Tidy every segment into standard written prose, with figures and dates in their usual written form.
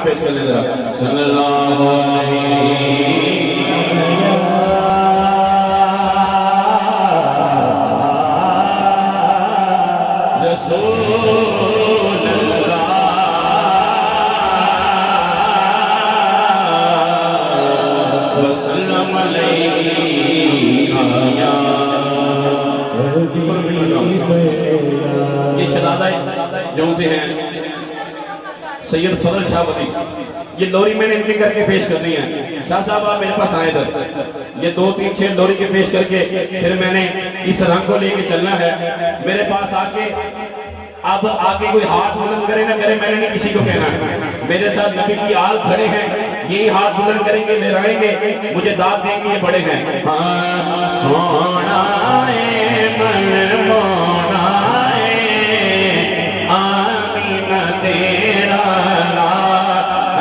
पेश कर ले जरा। सल्लल्लाहु अलैहि जो से हैं सैयद फजल शाह वली। ये लोरी मैंने इनके करके पेश करनी है। शाह साहब आप मेरे पास आए थे, ये 2 3 6 लोरी के पेश करके फिर मैंने इस रंग को लेके चलना है। मेरे पास आके अब आगे कोई हाथ बुलंद करे ना करे, मैंने नहीं किसी को कहना। मेरे साथ नबी की आल खड़े हैं, यही हाथ बुलंद करेंगे, लहराएंगे, मुझे दाद देंगे, ये बड़े हैं। सोना तेरा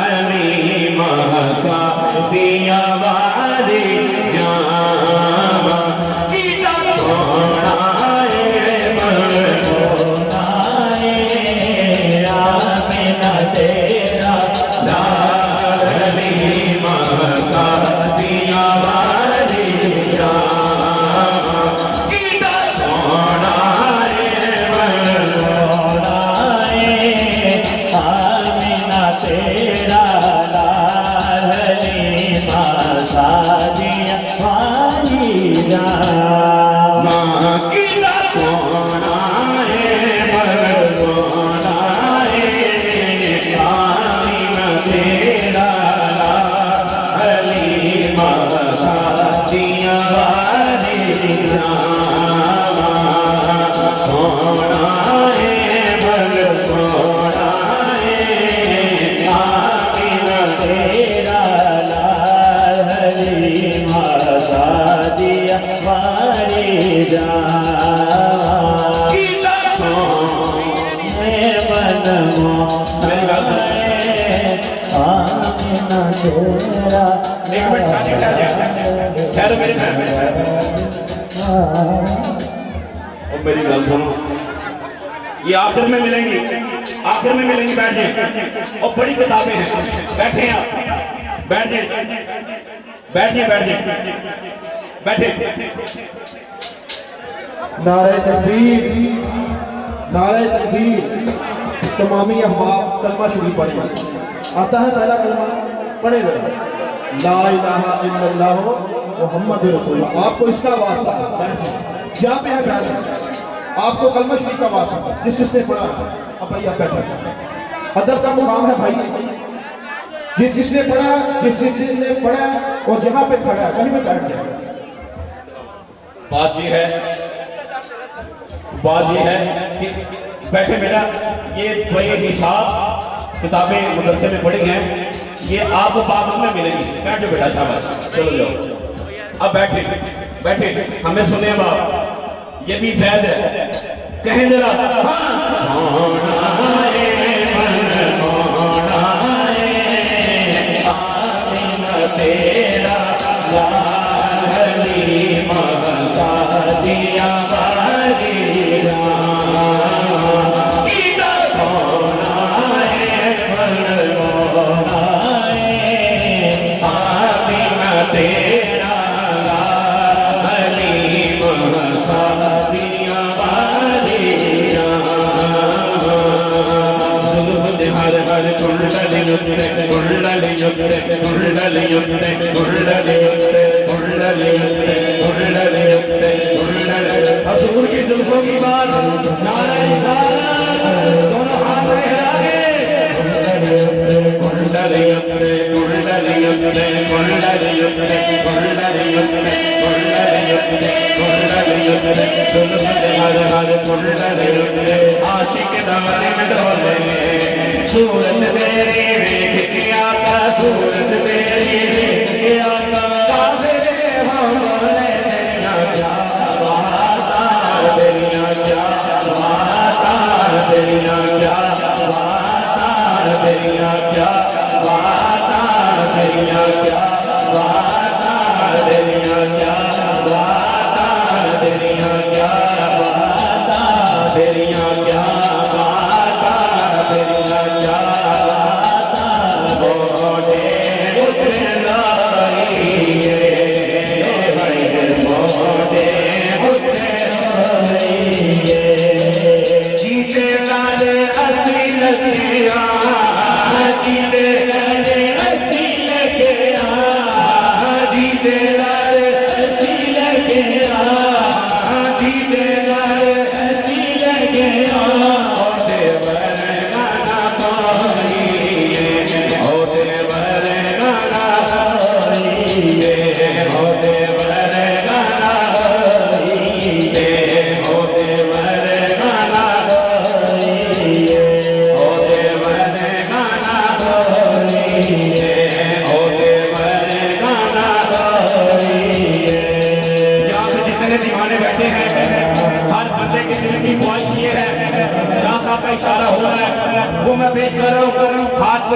अली महसा दिया वारी जामा गीता सोना आमीना तेरा अली महसा दिया वारी जामा गीता सोना तेरा लाली मासा दिया वाली माँ की सोना सोना तेरा लाली मासा दिया वाली सोना तेरा लाली मासा दिया वारी जा मेरी गल सुनो, ये आखिर में मिलेंगी, आखिर में मिलेंगी। बैठ जाए और बड़ी किताबें हैं, बैठे आप, बैठ जाए, बैठिए, बैठ जाए, बैठे। नारे तकबीर, नारे तकबीर। तमामी अहबाब कलमा शरीफ पढ़े। आता है पहला कलमा, पढ़े जरा, ला इलाहा इल्लल्लाह मुहम्मद रसूलुल्लाह। आपको इसका वास्ता यहाँ पे है, बैठ आपको कलमा शरीफ का वास्ता जिसने पढ़ा। अब भाई आप बैठे, अदब का मुकाम है भाई। जिसने पढ़ा, जिसने पढ़ा और जहाँ पे खड़ा है वहीं पे बैठ जाए। बात ये है, बात ये है कि बैठे बेटा, ये बड़े हिसाब किताबें मदरसे में पढ़ी हैं, ये आपको बाद में मिलेंगी। बैठ जाओ बेटा, शाबाश, चलो जाओ। अब बैठे, बैठे, हमें सुने बाप, ये भी फैज है, कहें जरा तेरा लाली महसा दिया वारी गीता सोना आमीना तेरा लाली महसा दिया वारी हर हर कुंडली युद्ध कुंडली युद्ध कुंडली युद्ध कुंडली युद्ध कुंडली युद्ध कुंडली युद्ध कुंडली हजूर की जुल्फों की बात नारे रिसालत दोनों हाथ लहराए कुंडली युद्ध कुंडली युद्ध कुंडली युद्ध कुंडली युद्ध कुंडली युद्ध कुंडली युद्ध जुल्फ हर हर कुंडली युद्ध आशिक दामन में डोले सूरत तेरी देख के आका, सूरत तेरी देख के आका, काफिरे हमारे तेरिया क्या वाता, तेरिया क्या वाता, तेरिया क्या वाता, तेरिया क्या वाता, तेरिया क्या वाता, तेरिया क्या वाता, तेरिया क्या वाता, तेरिया क्या वाता, तेरिया क्या वाता,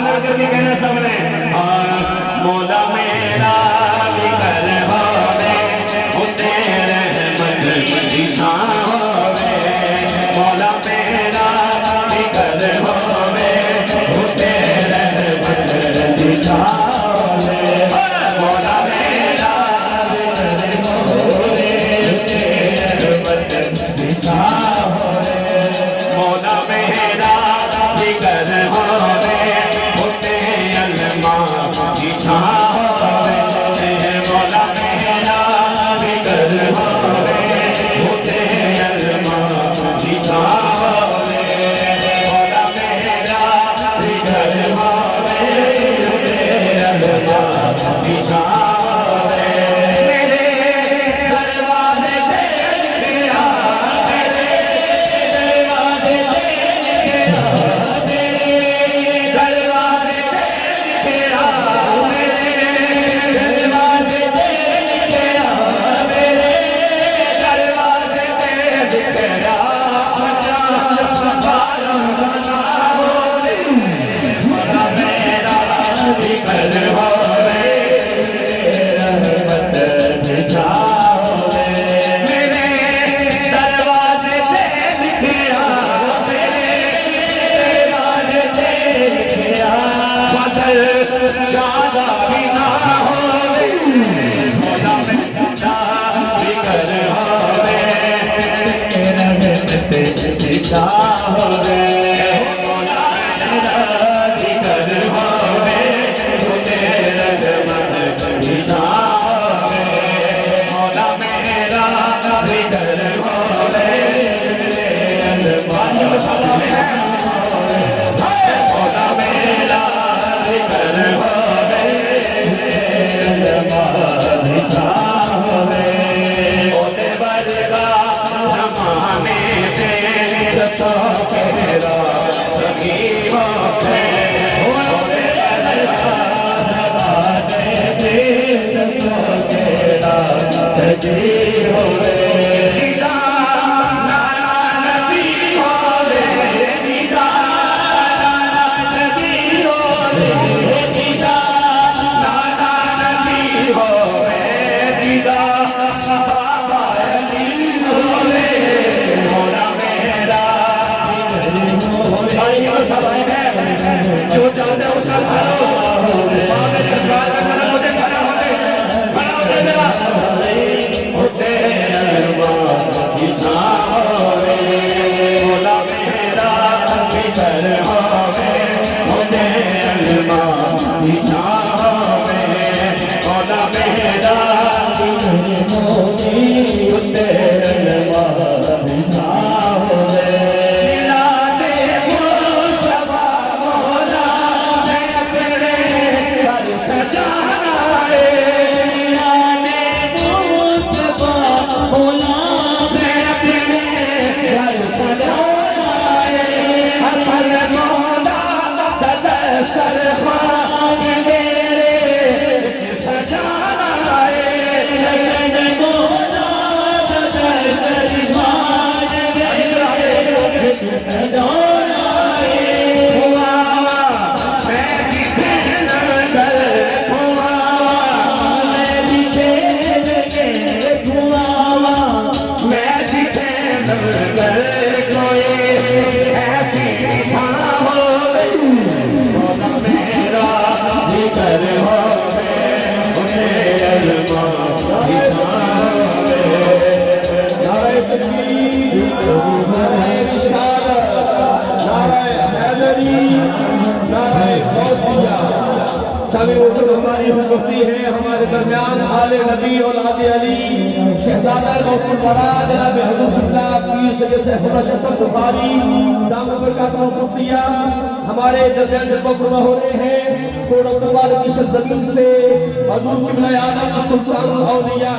बुलंद करके कहना सबने, मौला मेरा भी कर होवे होते रहमत की छां होवे, मौला मेरा भी कर होवे होते रहमत की छां होवे, मौला मेरा भी कर होवे होते रहमत की छां होवे, मौला मेरा भी कर होवे होते अलमा की छां होवे, मौला मेरा भी कर होवे होते अलमा की छां होवे, मौला मेरा भी कर होवे होते अलमा की छां होवे, मेरे दरवाजे से गया, मेरे दरवाजे से गया, मेरे दरवाजे से गया, मेरे दरवाजे से गया, मेरे दरवाजे से गया, मौला मेरा भी कर होवे रहमत की छां होवे, मेरे दरवाजे से गया, मेरे दरवाजे से गया, फसल शादा भी ना होवे, मौला मेरा भी कर होवे रहमत की छां होवे, मौला मेरा भी कर होवे होते रहमत की छां होवे, मौला मेरा भी कर होवे मौला मेरा भी कर होवे की छां होवे, ओते बरगा जमाने पे दसो फेरा सखी होवे, ओते बरगा जमाने पे दसो फेरा सखी होवे, सीधा नाना नबी होवे, सीधा नाना नबी होवे, सीधा नाना नबी होवे, सीधा बाबा अली होवे, मौला मेरा भाइयों सब है जो चाहते हैं उसका करो, बाबा सरकार का करो, मुझे खड़ा होते मेरा होते अलमा की छां होवे, मौला मेरा भी कर होवे होते अलमा की छां होवे, मौला मेरा भी कर होवे होते अलमा की छां होवे, मिलादे मुस्तफा मौला मैं अपने घर सजाना है, मिलादे मुस्तफा मौला मैं अपने घर सजाना है, हसन मौला दस्तर खान मेरे सजाना है, हसन मौला दस्तर खान मेरे सजाना है, हुआ मैं जिसे नगर हुआ मैं जिसे हुआ मैं जिसे नगर कोई ऐसी छां होवे, मौला मेरा भी कर होवे होते अलमा की छां होवे, नारे तकबीर नारे रिसालत नारे हैदरी नारे गौसिया, सभी उर्दू हमारी मुफ्ती है हमारे दरमियान आले नबी और आले अली शहजादा गौसुल वरा जनाब हजरतुल्लाह पीर सैयद सैफुल्लाह शफी बुखारी दाम बरकातुहु खुफिया हमारे दरमियान जलवा फरमा हो रहे हैं, थोड़ा दरबार की सरजमीन से हजूर किबला आलम सुल्तान औलिया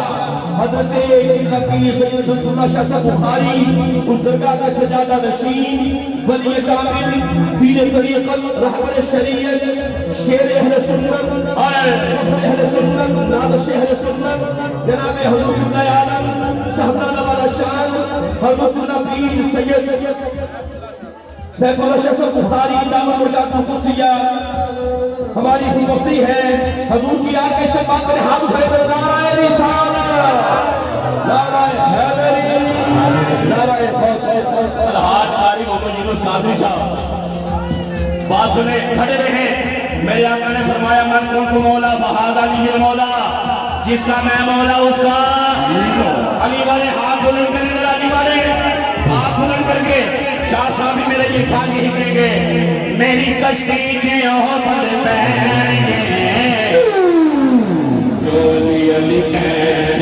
हजरत पीर सैयद हजरतुल्लाह शफी बुखारी उस दरगाह के सजादा नशीन वली कामिल पीर तरीक़त रहबर शरीयत शेर अहले सुन्नत और अहले सुन्नत नादश अहले सुन्नत जनाब हजूर किबला आलम साहबजादा वाला शान हजरतुल्लाह पीर सैयद सैफुल्लाह शफी बुखारी दाम बरकातुहु खुफिया हमारी फुलवक्ती है हजूर की आग के इस्तेमाल करें हाथ उठाए तो नाराए रिसालत नाराए हैदरी नाराए अलहाज कारी मोहम्मद यूनुस कादरी साहब बात सुने खड़े रहे। मेरे आका ने फरमाया मन कुंतु मौला बहादा लीजिए मौला, जिसका मैं मौला उसका। अली वाले हाथ बुलंद करने वाले अली वाले हाथ बुलंद करके शाह साहब भी मेरे ये साथ यही कहेंगे मेरी कश्ती के ओहद बैठ गए जो अली अली कह